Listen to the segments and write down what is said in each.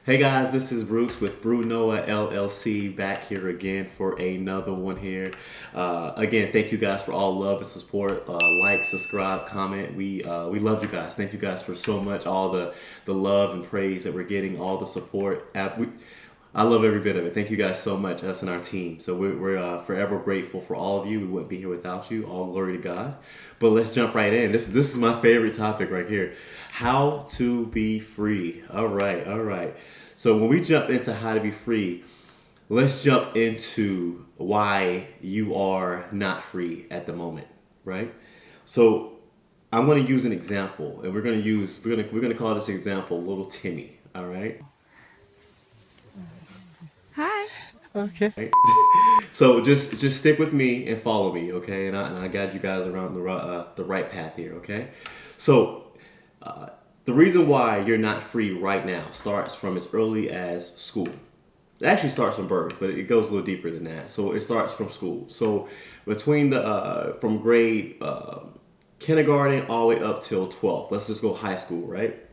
Hey guys, this is Bruce with Brew Noah LLC back here again for another one here. Again, thank you guys for all love and support. Like, subscribe, comment. We love you guys. Thank you guys for so much, all the love and praise that we're getting, all the support. I love every bit of it. Thank you guys so much, us and our team. So we're forever grateful for all of you. We wouldn't be here without you. All glory to God. But let's jump right in. This is my favorite topic right here. How to be free. All right, all right. So when we jump into how to be free, let's jump into why you are not free at the moment, right? So I'm going to use an example, and we're going to call this example little Timmy. All right. Hi. Okay. Right? So just stick with me and follow me, okay? And I guide you guys around the right path here, okay? So the reason why you're not free right now starts from as early as school. It actually starts from birth, but it goes a little deeper than that. So it starts from school. So between from grade kindergarten all the way up till 12th. Let's just go high school, right?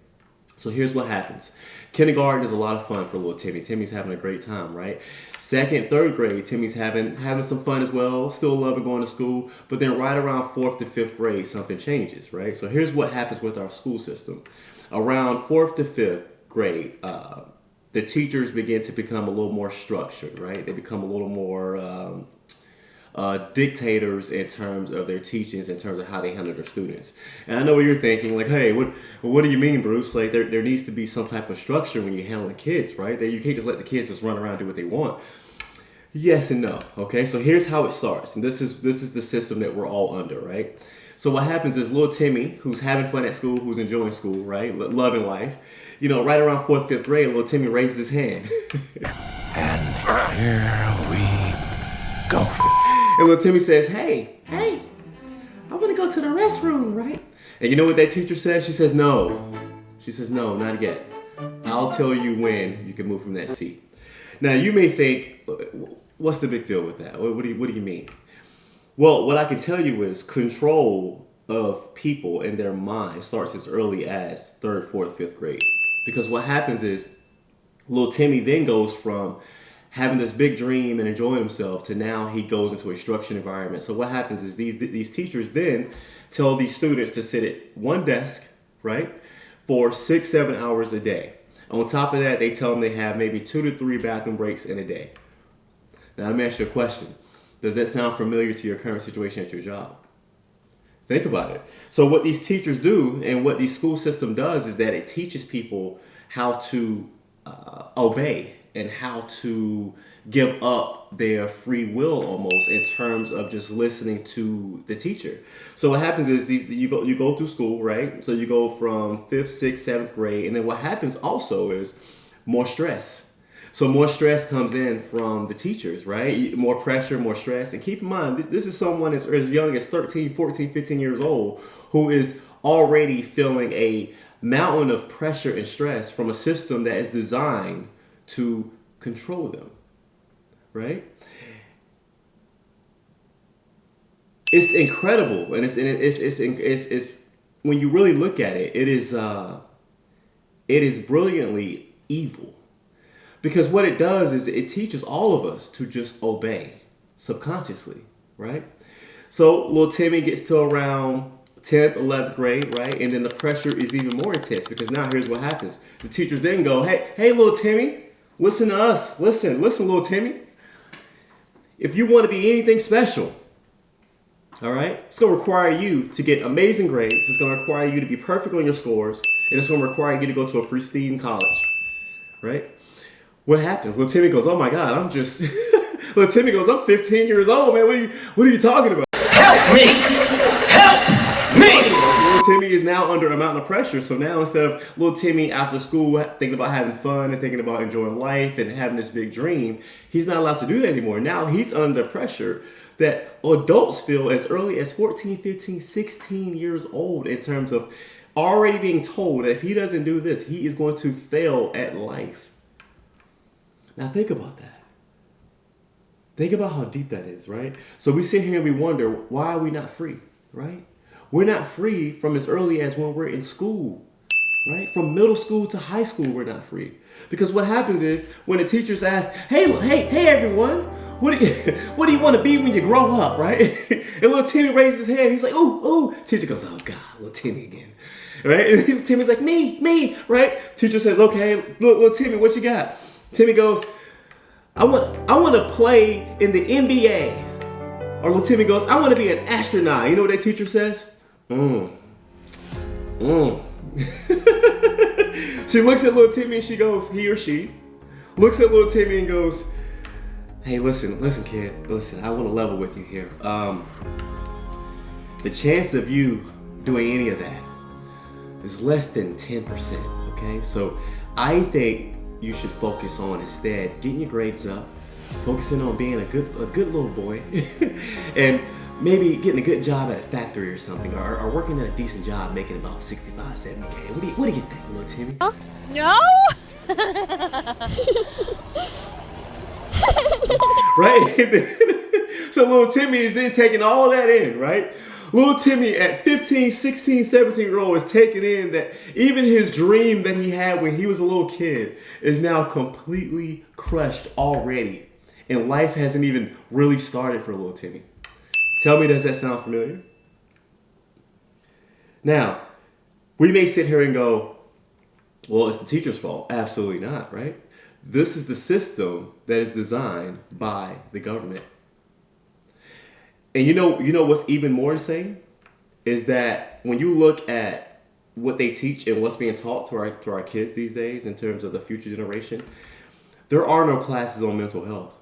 So here's what happens. Kindergarten is a lot of fun for little Timmy. Timmy's having a great time, right? Second, third grade, Timmy's having some fun as well, still loving going to school. But then right around fourth to fifth grade, something changes, right? So here's what happens with our school system. Around fourth to fifth grade, the teachers begin to become a little more structured, right? They become a little more dictators in terms of their teachings, in terms of how they handle their students. And I know what you're thinking, like, hey, what do you mean, Bruce? Like, there needs to be some type of structure when you're handling kids, right? You can't just let the kids just run around and do what they want. Yes and no. Okay, so here's how it starts, and this is the system that we're all under, right? So what happens is little Timmy, who's having fun at school, who's enjoying school, right, loving life, right around fourth, fifth grade, little Timmy raises his hand. And here we go. And little Timmy says, hey, I want to go to the restroom, right? And you know what that teacher says? She says, no. She says, no, not yet. I'll tell you when you can move from that seat. Now, you may think, what's the big deal with that? What do you mean? Well, what I can tell you is control of people and their mind starts as early as third, fourth, fifth grade. Because what happens is little Timmy then goes from having this big dream and enjoying himself to now he goes into a structured environment. So what happens is these teachers then tell these students to sit at one desk, right, for 6-7 hours a day. On top of that, they tell them they have maybe 2 to 3 bathroom breaks in a day. Now let me ask you a question. Does that sound familiar to your current situation at your job? Think about it. So what these teachers do and what the school system does is that it teaches people how to obey and how to give up their free will almost in terms of just listening to the teacher. So what happens is you go through school, right? So you go from 5th, 6th, 7th grade, and then what happens also is more stress. So more stress comes in from the teachers, right? More pressure, more stress. And keep in mind, this is someone as young as 13, 14, 15 years old who is already feeling a mountain of pressure and stress from a system that is designed to control them, right? It's incredible, and it's when you really look at it, it is brilliantly evil, because what it does is it teaches all of us to just obey subconsciously, right? So little Timmy gets to around 10th, 11th grade, right? And then the pressure is even more intense because now here's what happens. The teachers then go, hey, little Timmy, listen to us. Listen, little Timmy. If you want to be anything special, all right, it's going to require you to get amazing grades. It's going to require you to be perfect on your scores. And it's going to require you to go to a pristine college, right? What happens? Little Timmy goes, oh my God, little Timmy goes, I'm 15 years old, man. What are you talking about? Help me! Help me! Little Timmy is now under a mountain of pressure. So now instead of little Timmy after school thinking about having fun and thinking about enjoying life and having this big dream, he's not allowed to do that anymore. Now he's under pressure that adults feel as early as 14, 15, 16 years old in terms of already being told that if he doesn't do this, he is going to fail at life. Now think about that. Think about how deep that is, right? So we sit here and we wonder, why are we not free, right? We're not free from as early as when we're in school. right? From middle school to high school, we're not free. Because what happens is when the teachers ask, hey, everyone, what do you want to be when you grow up, right? And little Timmy raises his hand. He's like, ooh. Teacher goes, oh God, little Timmy again, right? And Timmy's like, me, right? Teacher says, okay, little Timmy, what you got? Timmy goes, I want to play in the NBA. Or little Timmy goes, I want to be an astronaut. You know what that teacher says? She looks at little Timmy and she goes, he or she looks at little Timmy and goes, hey, listen, kid, listen, I want to level with you here. The chance of you doing any of that is less than 10%, okay? So I think you should focus on instead getting your grades up, focusing on being a good little boy, and maybe getting a good job at a factory or something, or working at a decent job making about 65, 70K. What do you think, little Timmy? No! Right? So little Timmy is then taking all that in, right? Little Timmy at 15, 16, 17-year-old is taking in that even his dream that he had when he was a little kid is now completely crushed already. And life hasn't even really started for little Timmy. Tell me, does that sound familiar? Now, we may sit here and go, well, it's the teacher's fault. Absolutely not, right? This is the system that is designed by the government. And you know what's even more insane is that when you look at what they teach and what's being taught to our kids these days in terms of the future generation, there are no classes on mental health.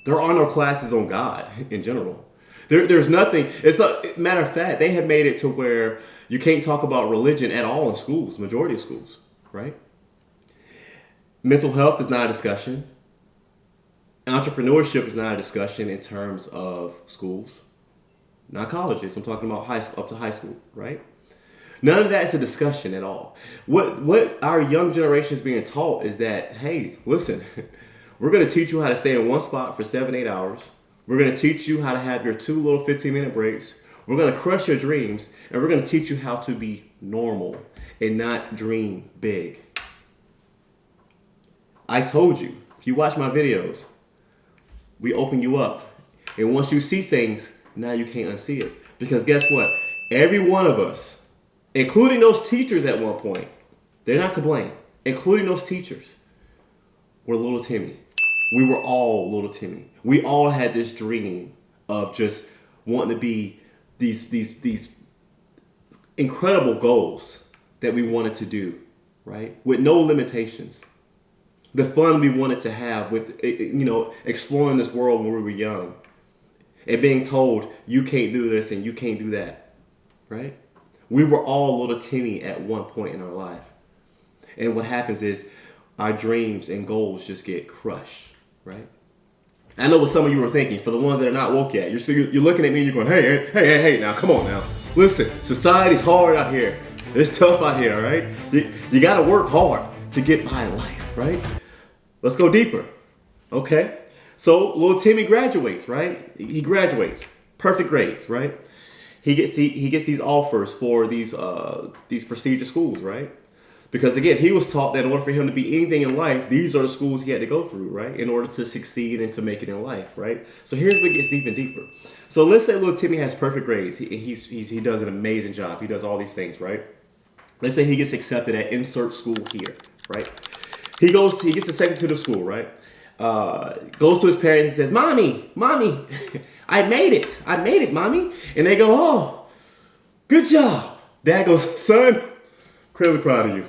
There are no classes on God in general. There's nothing. It's not, matter of fact, they have made it to where you can't talk about religion at all in schools, majority of schools, right? Mental health is not a discussion. Entrepreneurship is not a discussion in terms of schools, not colleges. I'm talking about high school, up to high school, right? None of that is a discussion at all. What our young generation is being taught is that, hey, listen, we're going to teach you how to stay in one spot for 7-8 hours. We're going to teach you how to have your 2 little 15-minute breaks. We're going to crush your dreams, and we're going to teach you how to be normal and not dream big. I told you, if you watch my videos, we open you up. And once you see things, now you can't unsee it. Because guess what? Every one of us, including those teachers at one point, they're not to blame, including those teachers, were little Timmy. We were all little Timmy. We all had this dream of just wanting to be these incredible goals that we wanted to do, right? With no limitations. The fun we wanted to have with, exploring this world when we were young and being told you can't do this and you can't do that, right? We were all little Timmy at one point in our life. And what happens is our dreams and goals just get crushed, right? I know what some of you are thinking. For the ones that are not woke yet, you're looking at me and you're going, hey, now, come on now. Listen, society's hard out here. It's tough out here, all right? You got to work hard to get by in life, right? Let's go deeper. Okay. So little Timmy graduates, right? He graduates. Perfect grades, right? He gets these offers for these prestigious schools, right? Because again, he was taught that in order for him to be anything in life, these are the schools he had to go through, right? In order to succeed and to make it in life, right? So here's what gets even deeper. So let's say little Timmy has perfect grades. He does an amazing job. He does all these things, right? Let's say he gets accepted at insert school here, right? He gets accepted to the school, right? Goes to his parents and says, Mommy, I made it, Mommy. And they go, oh, good job. Dad goes, son, incredibly proud of you.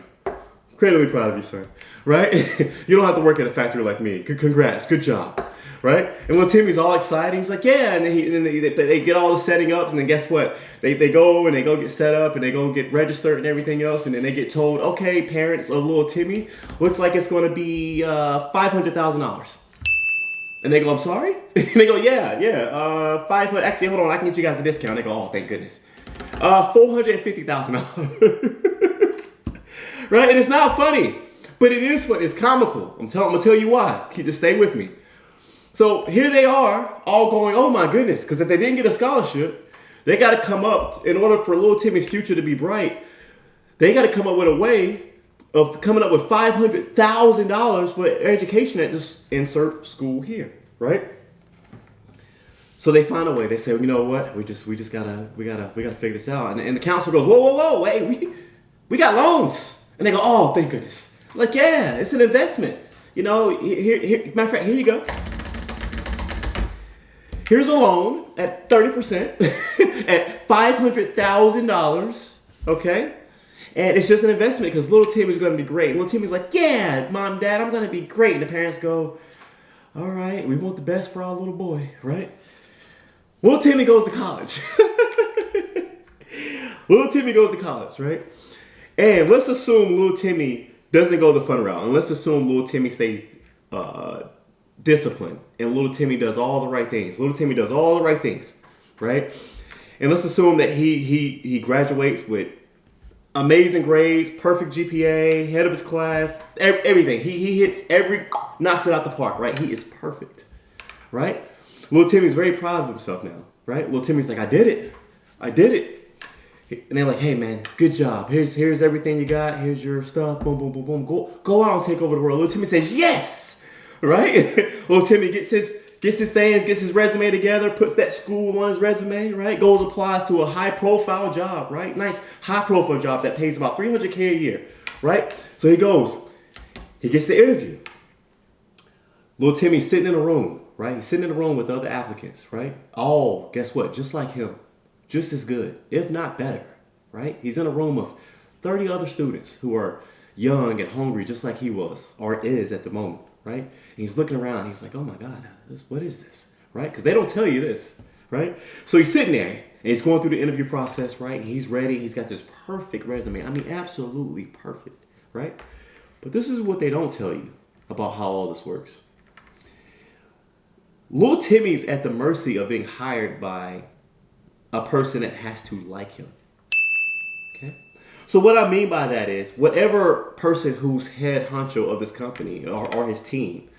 Incredibly proud of you, son, right? You don't have to work at a factory like me. Congrats, good job, right? And little Timmy's all excited. He's like, yeah, and then they get all the setting up, and then guess what? They go get set up, and they go get registered and everything else, and then they get told, okay, parents of little Timmy, looks like it's going to be $500,000. And they go, I'm sorry? And they go, yeah, 500. Actually, hold on, I can get you guys a discount. They go, oh, thank goodness. $450,000. Right? And it's not funny, but it is funny. It's comical. I'm gonna tell you why. Just stay with me. So here they are, all going, oh my goodness, because if they didn't get a scholarship, they got to come up in order for little Timmy's future to be bright. They got to come up with a way of coming up with $500,000 for education at this insert school here, right? So they find a way. They say, you know what? We gotta figure this out. And the counselor goes, whoa, wait, we got loans. And they go, oh, thank goodness. Like, yeah, it's an investment. You know, here, matter of fact, here you go. Here's a loan at 30% at $500,000, okay? And it's just an investment because little Timmy's going to be great. Little Timmy's like, yeah, Mom, Dad, I'm going to be great. And the parents go, all right, we want the best for our little boy, right? Little Timmy goes to college. Little Timmy goes to college, right? And let's assume little Timmy doesn't go the fun route. And let's assume little Timmy stays disciplined. And little Timmy does all the right things. Little Timmy does all the right things, right? And let's assume that he graduates with amazing grades, perfect GPA, head of his class, everything. He hits knocks it out the park, right? He is perfect, right? Little Timmy's very proud of himself now, right? Little Timmy's like, I did it. And they're like, hey man, good job. Here's everything you got. Here's your stuff. Boom, boom, boom, boom. Go out and take over the world. Little Timmy says, yes, right? Little Timmy gets his things, gets his resume together, puts that school on his resume, right? Goes, applies to a high profile job, right? Nice high profile job that pays about $300K a year, right? So he goes, he gets the interview. Little Timmy's sitting in a room, right? He's sitting in a room with other applicants, right? All, guess what? Just like him. Just as good, if not better, right? He's in a room of 30 other students who are young and hungry just like he was or is at the moment, right? And he's looking around. He's like, oh my God, what is this, right? Because they don't tell you this, right? So he's sitting there and he's going through the interview process, right? And he's ready. He's got this perfect resume. I mean, absolutely perfect, right? But this is what they don't tell you about how all this works. Little Timmy's at the mercy of being hired by a person that has to like him. Okay? So what I mean by that is whatever person who's head honcho of this company or his team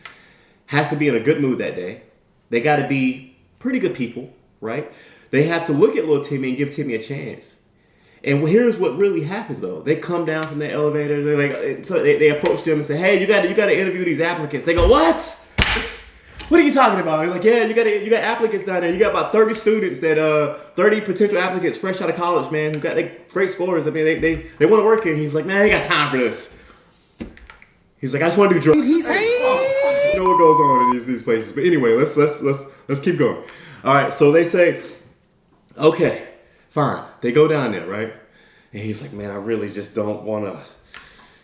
has to be in a good mood that day. They got to be pretty good people, right? They have to look at little Timmy and give Timmy a chance. And here's what really happens though. They come down from the elevator. They're like, so they approach them and say, hey, you got to interview these applicants. They go, what? What are you talking about? You're like, yeah, you got applicants down there. You got about 30 students 30 potential applicants fresh out of college, man, who got great scores. I mean, they want to work here. And he's like, man, I ain't got time for this. He's like, I just want to do drugs. You know what goes on in these places. But anyway, let's keep going. All right, so they say, okay, fine. They go down there, right? And he's like, man, I really just don't want to.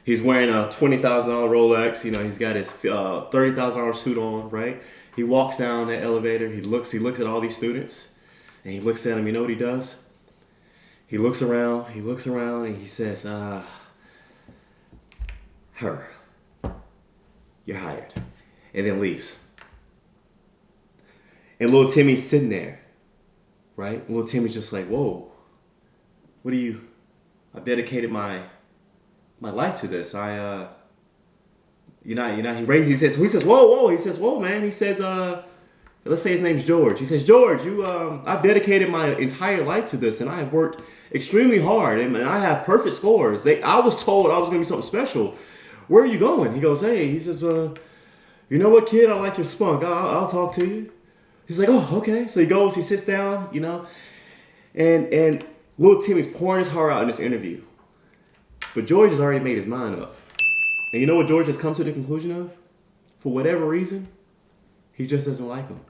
He's wearing a $20,000 Rolex. You know, he's got his $30,000 suit on, right? He walks down that elevator. He looks at all these students, and he looks at them. You know what he does? He looks around, and he says, her, you're hired, and then leaves. And little Timmy's sitting there, right? Little Timmy's just like, whoa, I've dedicated my life to this. He says, whoa. He says, whoa, man. He says, let's say his name's George. He says, George, I've dedicated my entire life to this, and I have worked extremely hard, and I have perfect scores. I was told I was going to be something special. Where are you going? He goes, hey, he says, you know what, kid? I like your spunk. I'll talk to you. He's like, oh, okay. So he goes, he sits down, you know, and little Timmy's pouring his heart out in this interview. But George has already made his mind up. And you know what George has come to the conclusion of? For whatever reason, he just doesn't like him.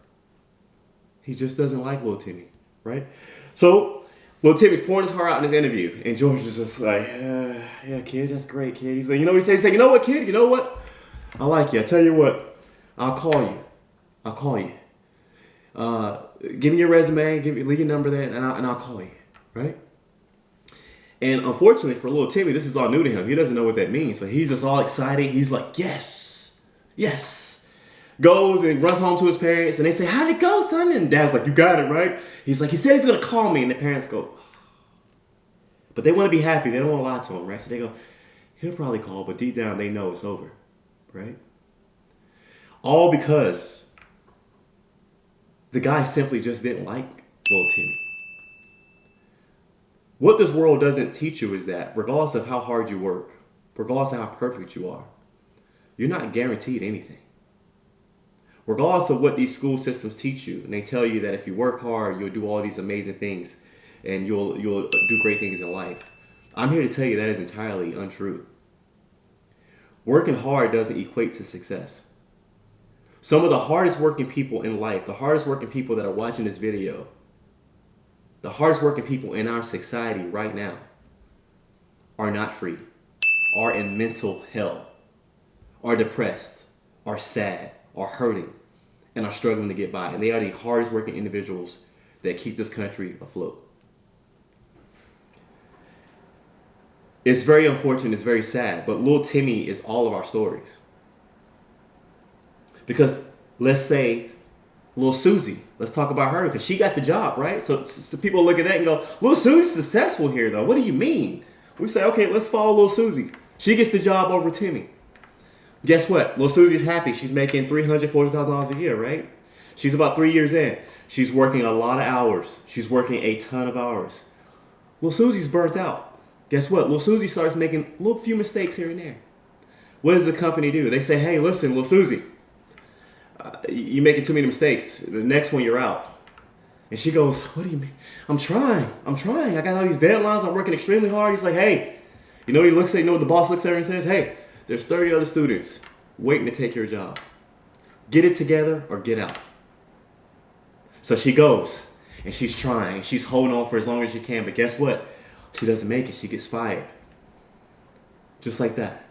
He just doesn't like little Timmy, right? So little Timmy's pouring his heart out in this interview. And George is just like, yeah, kid, that's great, kid. He's like, you know what he says? He's like, you know what, kid? You know what? I like you. I tell you what, I'll call you. Give me your resume, leave your number there, and I'll call you, right? And unfortunately for little Timmy, this is all new to him. He doesn't know what that means. So he's just all excited. He's like, yes. Goes and runs home to his parents. And they say, how'd it go, son? And Dad's like, you got it, right? He's like, he said he's going to call me. And the parents go, but they want to be happy. They don't want to lie to him, right? So they go, he'll probably call. But deep down, they know it's over, right? All because the guy simply just didn't like little Timmy. What this world doesn't teach you is that regardless of how hard you work, regardless of how perfect you are, you're not guaranteed anything. Regardless of what these school systems teach you, and they tell you that if you work hard, you'll do all these amazing things and you'll do great things in life. I'm here to tell you that is entirely untrue. Working hard doesn't equate to success. Some of the hardest working people in life, the hardest working people that are watching this video, the hardest working people in our society right now are not free, are in mental hell, are depressed, are sad, are hurting, and are struggling to get by. And they are the hardest working individuals that keep this country afloat. It's very unfortunate, it's very sad, but little Timmy is all of our stories. Because let's say little Susie, let's talk about her, because she got the job, right? So people look at that and go, little Susie's successful here though. What do you mean? We say, okay, let's follow little Susie. She gets the job over Timmy. Guess what? Little Susie's happy. She's making $340,000 a year, right? She's about 3 years in. She's working a lot of hours. She's working a ton of hours. Little Susie's burnt out. Guess what? Little Susie starts making a little few mistakes here and there. What does the company do? They say, hey, listen, little Susie, you're making too many mistakes. The next one, you're out. And she goes, what do you mean? I'm trying. I got all these deadlines. I'm working extremely hard. He's like, hey, you know what the boss looks at her and says, hey, there's 30 other students waiting to take your job. Get it together or get out. So she goes and she's trying. She's holding on for as long as she can. But guess what? She doesn't make it. She gets fired. Just like that.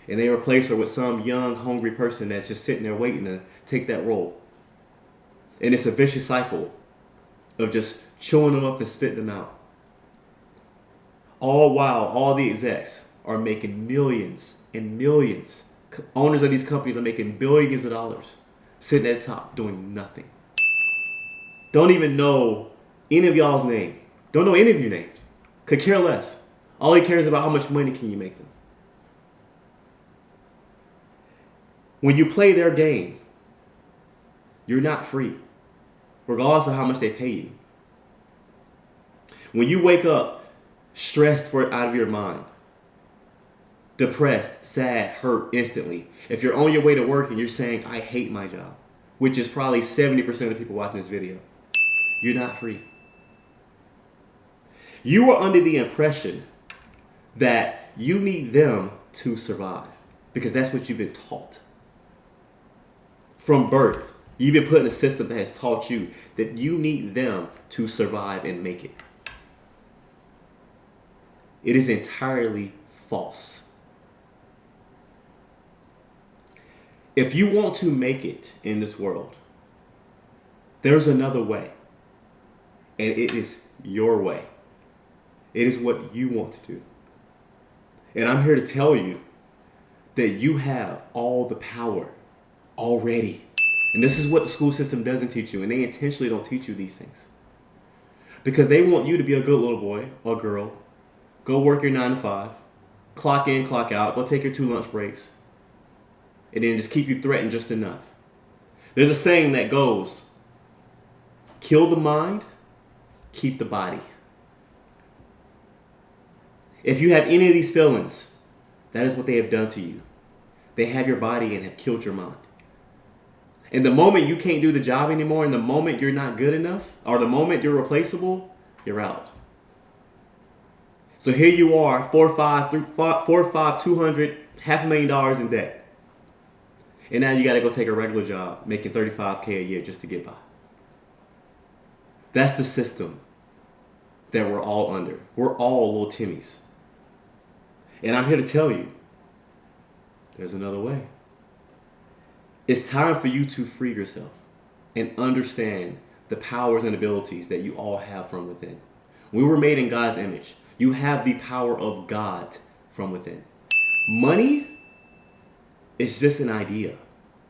And they replace her with some young, hungry person that's just sitting there waiting to take that role. And it's a vicious cycle of just chewing them up and spitting them out. All while all the execs are making millions and millions. Owners of these companies are making billions of dollars, sitting at the top doing nothing. Don't even know any of y'all's name. Don't know any of your names. Could care less. All he cares about how much money can you make them. When you play their game, you're not free, regardless of how much they pay you. When you wake up stressed out of your mind, depressed, sad, hurt instantly, if you're on your way to work and you're saying, I hate my job, which is probably 70% of people watching this video, you're not free. You are under the impression that you need them to survive because that's what you've been taught. From birth, you've been put in a system that has taught you that you need them to survive and make it. It is entirely false. If you want to make it in this world, there's another way. And it is your way. It is what you want to do. And I'm here to tell you that you have all the power already. And this is what the school system doesn't teach you. And they intentionally don't teach you these things. Because they want you to be a good little boy or girl. Go work your 9 to 5. Clock in, clock out. Go take your 2 lunch breaks. And then just keep you threatened just enough. There's a saying that goes, kill the mind, keep the body. If you have any of these feelings, that is what they have done to you. They have your body and have killed your mind. And the moment you can't do the job anymore, and the moment you're not good enough, or the moment you're replaceable, you're out. So here you are, 4 or 5, 200, $500,000 in debt. And now you got to go take a regular job, making $35K a year just to get by. That's the system that we're all under. We're all little Timmys. And I'm here to tell you, there's another way. It's time for you to free yourself and understand the powers and abilities that you all have from within. We were made in God's image. You have the power of God from within. Money is just an idea.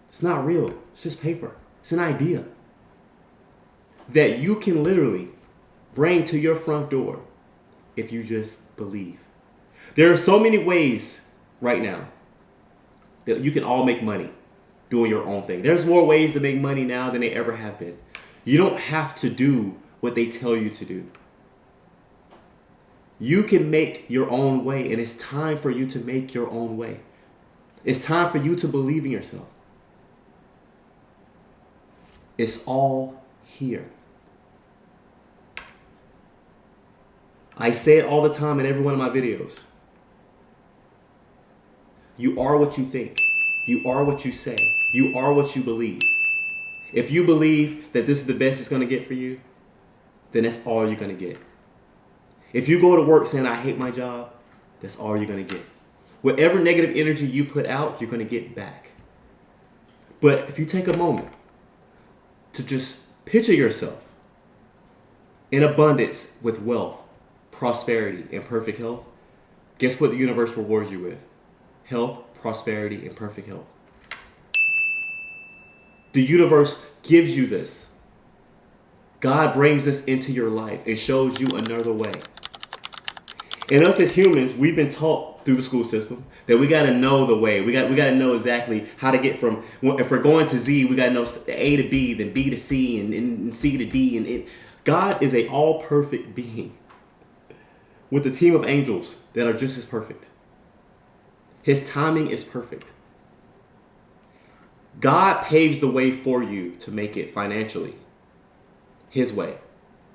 It's not real. It's just paper. It's an idea that you can literally bring to your front door if you just believe. There are so many ways right now that you can all make money doing your own thing. There's more ways to make money now than they ever have been. You don't have to do what they tell you to do. You can make your own way, and it's time for you to make your own way. It's time for you to believe in yourself. It's all here. I say it all the time in every one of my videos. You are what you think. You are what you say. You are what you believe. If you believe that this is the best it's going to get for you, then that's all you're going to get. If you go to work saying, I hate my job, that's all you're going to get. Whatever negative energy you put out, you're going to get back. But if you take a moment to just picture yourself in abundance with wealth, prosperity, and perfect health, guess what the universe rewards you with? Health, prosperity, and perfect health. The universe gives you this. God brings this into your life and shows you another way. And us as humans, we've been taught through the school system that we got to know the way. We got to know exactly how to get from, if we're going to Z, we got to know A to B, then B to C, and C to D. And God is a all perfect being with a team of angels that are just as perfect. His timing is perfect. God paves the way for you to make it financially. His way.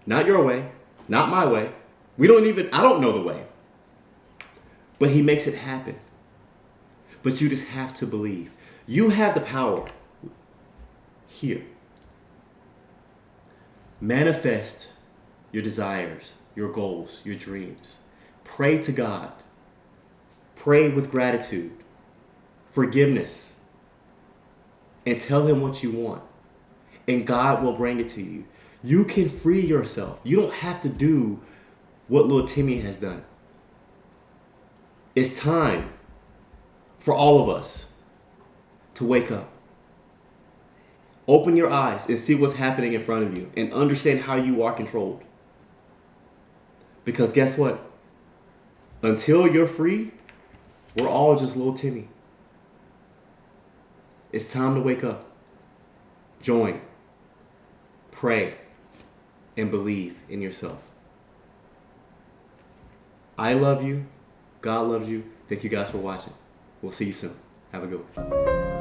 Not your way. Not my way. I don't know the way. But he makes it happen. But you just have to believe. You have the power here. Manifest your desires, your goals, your dreams. Pray to God. Pray with gratitude, forgiveness, and tell him what you want. And God will bring it to you. You can free yourself. You don't have to do what little Timmy has done. It's time for all of us to wake up. Open your eyes and see what's happening in front of you and understand how you are controlled. Because guess what? Until you're free, we're all just little Timmy. It's time to wake up. Join. Pray. And believe in yourself. I love you. God loves you. Thank you guys for watching. We'll see you soon. Have a good one.